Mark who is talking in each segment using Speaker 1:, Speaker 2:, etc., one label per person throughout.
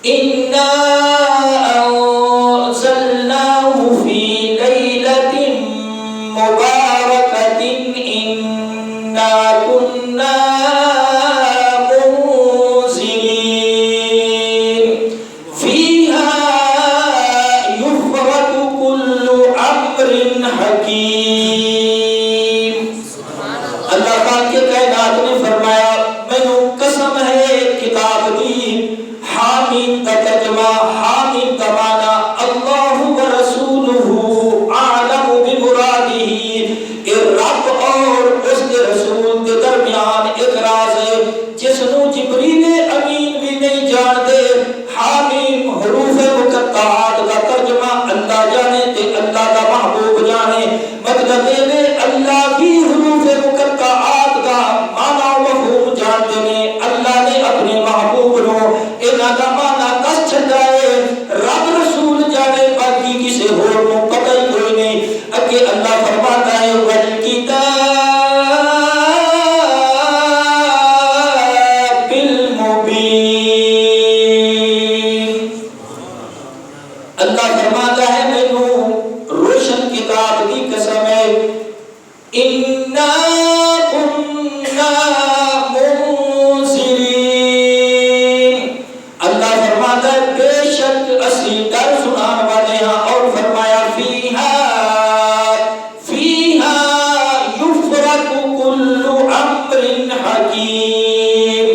Speaker 1: إنا أنزلناه في ليلة مباركة إنا كنا منذرين فيها يفرق كل أمر حكيم. اللہ پاک کے کائنات نے فرمایا مینو قسم ہے کتاب دی. حامیم کا ترجمہ، حامیم کا معنی اللہ ورسولہ اعلم بمرادہ. رب اور اس کے رسول کے درمیان ایک راز ہے جس نو جبریل امین بھی نہیں جانتے. حامیم حروف مقطعات کا ترجمہ اللہ جانے تے اللہ کا محبوب جانے. مطلب ہے اللہ کی حروف مقطعات کا معنی و مفہوم جانتے ہیں. اللہ نے اپنے محبوب نو انہاں دا معنی دس چھڈا ہے. رب رسول جانے باقی کسی ہور نو پتہ ہی کوئی نہیں. اگے اللہ فرماتا ہے والکتاب المبین. اللہ فرماتا ہے مینو روشن کتاب کی قسم ہے. انا كنا منذرین. اللہ فرماتا ہے بے شک اسی ڈر سنان والے ہیں. اور فرمایا فیہا یفرق کل امر حکیم.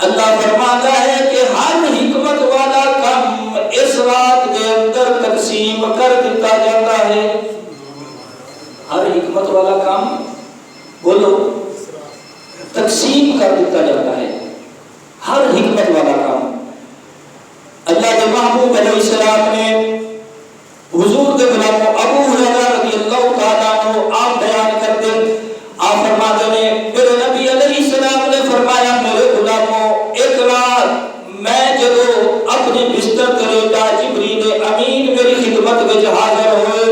Speaker 1: اللہ فرماتا ہے کہ ہر حکمت والا کام اس رات کے اندر تقسیم کر دیتا جاتا ہے. ہر حکمت والا کام بولو تقسیم کر دیتا جاتا ہے. ہر حکمت والا کام اللہ کے محبوب علیہ السلام نے حضور کے غلاموں ابو ہریرہ رضی اللہ تعالیٰ عنہ آپ بیان کرتے آپ فرماتے ہیں میرے نبی علیہ السلام نے فرمایا میرے غلاموں ایک رات میں جدو اپنے بستر تے لیٹا جبریل امین میری خدمت وچ حاضر ہوئے.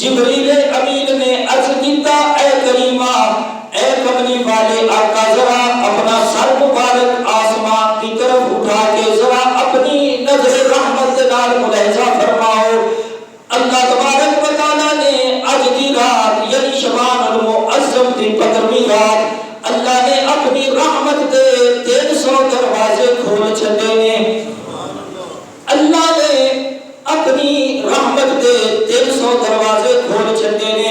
Speaker 1: جبریل امین نے عرض کیتا اے کریمہ اے کملی والے آقا ذرا اپنا سر مبارک آسمان کی طرف اٹھا کے ذرا اپنی نظر رحمت کے نال ملاحظہ فرماؤ. اللہ تبارک و تعالی نے اج دی رات یعنی شعبان المعظم دی 15ویں رات اللہ نے اپنی رحمت دے 300 دروازے کھول چھڈے نے. اللہ نے اپنی رحمت دے 300 دروازے کھول چھڈے نے.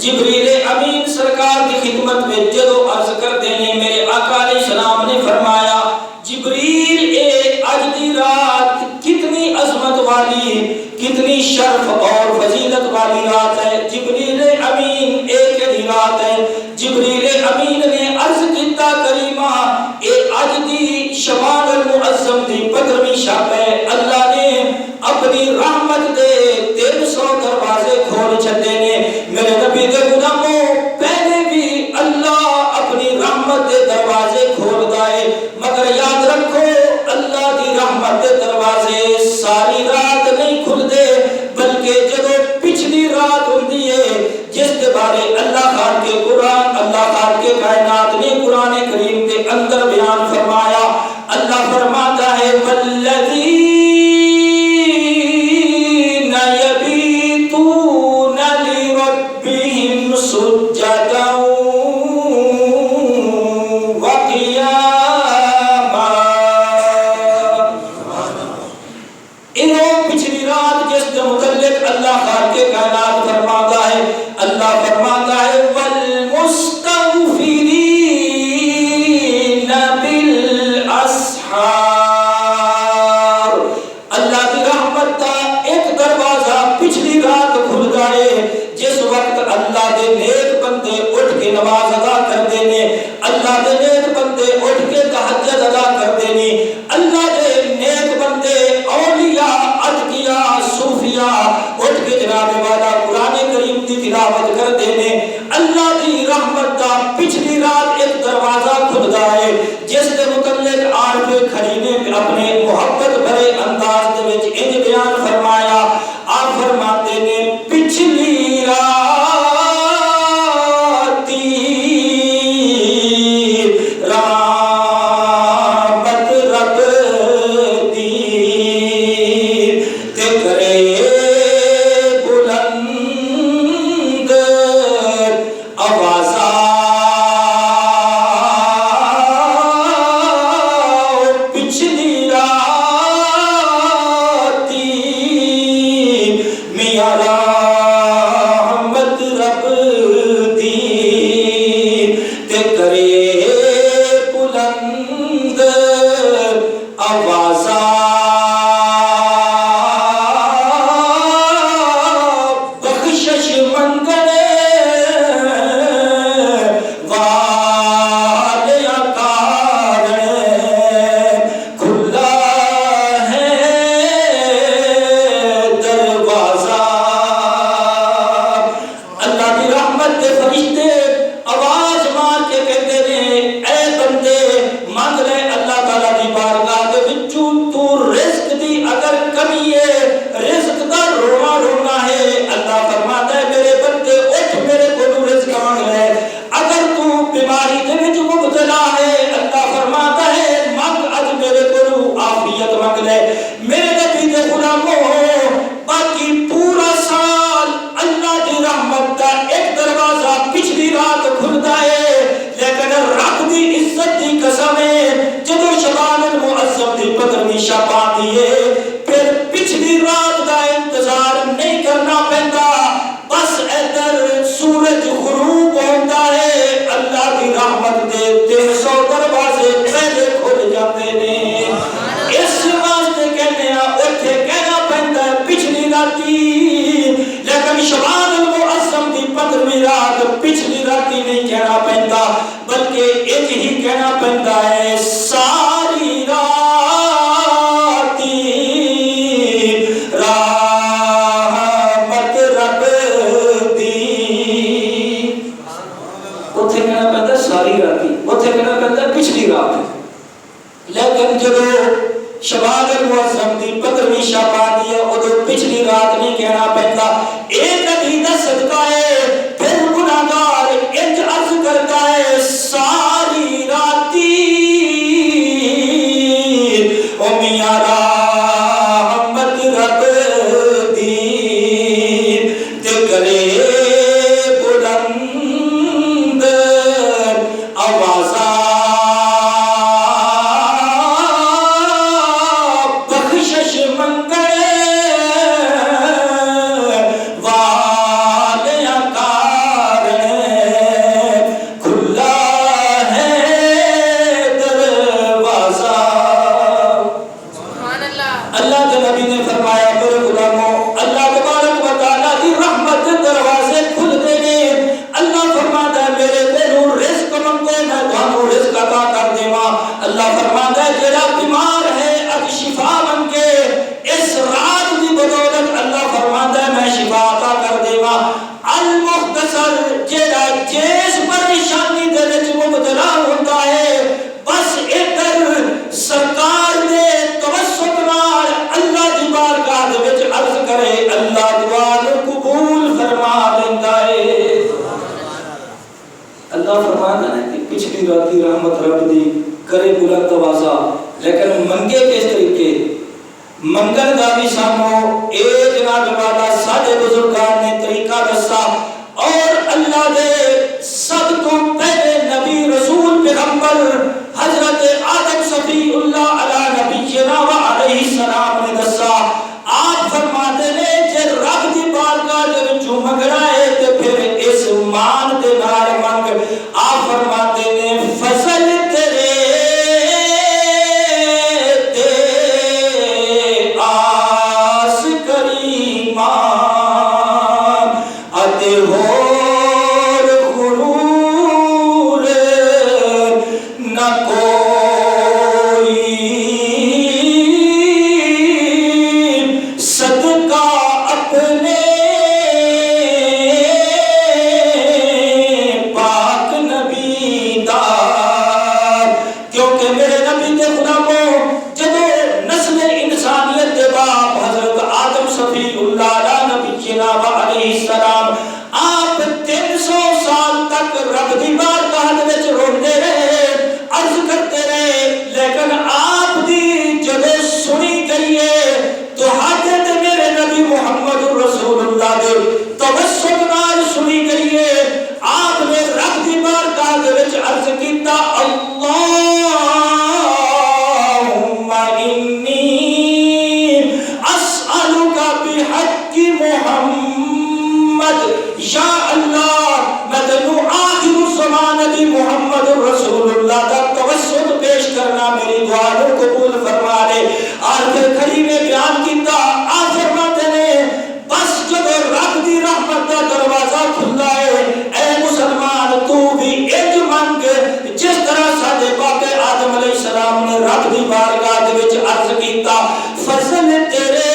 Speaker 1: جبریل امین سرکار کی خدمت میں جدو عرض کرتے ہیں میرے آقا علیہ السلام نے فرمایا جبریل اے اج دی رات کتنی عظمت والی کتنی شرف اور فضیلت والی رات ہے. جبریل امین ایک ہی رات ہے. جبریل امین نے عرض کیتا کریمہ اے اج دی شعبان المعظم دی 15ویں شب ہے. اللہ نے اپنی رحمت دے 300 دروازے کھول چھڈے نے. میرے نبی دے غلاموں پہلے بھی اللہ اپنی رحمت دے دروازے کھولدا ہے مگر یاد رکھو اللہ دی رحمت دے دروازے ساری رات نہیں کھلدے بلکہ جدو پچھلی رات ہوندی ہے جس کے بارے اللہ خان کے قرآن اللہ خان کے کائنات نے قرآن کریم کے اندر بیان فرمایا. اللہ فرماتا ہے والذین یبیتون لربہم سجدا وقیاما. انہوں پچھلی رات جس کے متعلق اللہ خان کے کائنات فرماتا ہے اللہ فرماتا ہے والمستغفرین بالاسحار. اللہ کی رحمت کا ایک دروازہ پچھلی رات کھل گئے جس وقت اللہ دے نیک بندے اٹھ کے نماز ادا کرتے ہیں. اللہ دے نیک بندے اٹھ کے تہجد ادا کرتے ہیں. اللہ دے نیک بندے اولیاء اتقیاء صوفیاء اٹھ کے جناب والا قرآن کریم کی تلاوت کرتے ہیں. اللہ دی رحمت کا پچھلی رات ایک دروازہ کھل گئے جس کے متعلق عارف کھڑی نے اپنے محبت بھرے انداز دے وچ انج بیان فرمایا. آپ فرماتے نے پچھلی رات رحمت رب دی دروازہ بخشش منگنے والیا کارن کھلا ہے دروازہ. اللہ کی رحمت کے فرشتے آواز مار کے کہتے ہیں اے بندے مانگ لے اللہ تعالیٰ دی بارگاہ دے وچوں تو رزق دی اگر کمی ہے رزق دا رونا رونا ہے اللہ فرماتا ہے میرے بندے اٹھ میرے کو رزق مانگ لے. اگر تو بیماری دے وچ مبتلا ہے اللہ فرماتا ہے مانگ اج میرے کو عافیت مانگ لے. میرے نبی دے غلاموں باقی پورا سال اللہ دی رحمت دا ایک دروازہ پچھلی رات کھلتا ہے لیکن رب دی عزت دی قسم ہے جدو شبان المعظم دی 15ویں شب آتی ہے پھر پچھلی رات دا انتظار نہیں کرنا پہنتا بس ادھر سورج غروب ہوتا ہے اللہ دی رحمت دے 300 دروازے پہلے کھل جاتے ہیں. اس واسطے کہنے اوتھے کہنا پہنتا ہے پچھلی راتی لیکن شبان المعظم دی 15ویں رات پچھلی راتی نہیں کہنا پہنتا بلکہ ایک ہی کہنا پہنتا ہے ساری راتی رحمت رب دی. اوتھے کہنا پہنتا ساری راتی اوتھے کہنا پہنتا پچھلی رات لیکن جدو شبان المعظم دی 15ویں شب آتی ہے ادو پچھلی رات نہیں کہنا پہنتا. ایک نبی دا صدقہ ہے پھر گناہگار انج عرض کرتا ہے ساری راتی او میاں رحمت رب دی تے کرے بلند آوازاں بخشش منگنے والیا کارن کھلا ہے دروازہ. اللہ کے نبی نے فرمایا میرے غلاموں اللہ تبارک و تعالیٰ کی رحمت کے دروازے کھل دے گے. اللہ فرماتا ہے میرے کو رزق منگو میں تھانوں رزق عطا کر دیواں. اللہ فرماتا ہے جڑا بیمار ہے اج شفا منگے اس رات کی بدولت اللہ فرماتا ہے میں شفا عطا کر دیواں. المختصر جڑا جس پریشانی دے وچ مبتلا ہوتا ہے بس ادھر سرکار دے توسط نال اللہ دی بارگاہ دے وچ عرض کرے اللہ دعا نو قبول فرما دیندا ہے. اللہ فرماتا ہے کہ پچھلی راتی رحمت رب دی کرے بلند آوازاں لیکن منگے کس طریقے منگل دا بھی سانو اے جناب والا ساڈے بزرگان نے طریقہ دسا اور اللہ دے سب تو پہلے نبی رسول پیغمبر حضرت آدم صفی اللہ علی نبینا و علیہ السلام نے دسا. آپ فرماتے ہیں جے رب دی بارگاہ دے وچوں منگنا ہے تے پھر اس مان دے نال منگ. آپ فرماتے ہیں فضل تیرے تے آس کریمان اتے ہور غرور نہ کوئی صدقہ اپنے پاک نبی عرض کریم نے بیان کیتا آپ فرماتے ہیں بس جب رب دی رحمت دا دروازہ کھلا ہے اے مسلمان تو بھی ایک منگ جس طرح ساڈے باپ آدم علیہ السلام نے رب دی بارگاہ دے وچ عرض کیتا فضل تیرے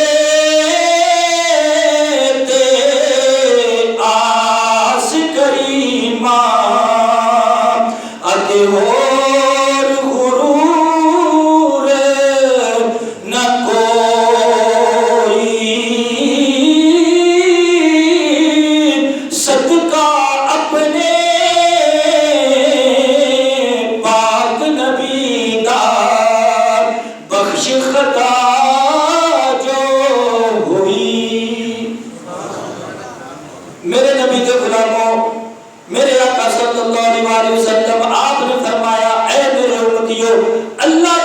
Speaker 1: میرے آقا صلی اللہ علیہ وسلم آپ نے فرمایا اے میرے امتیوں اللہ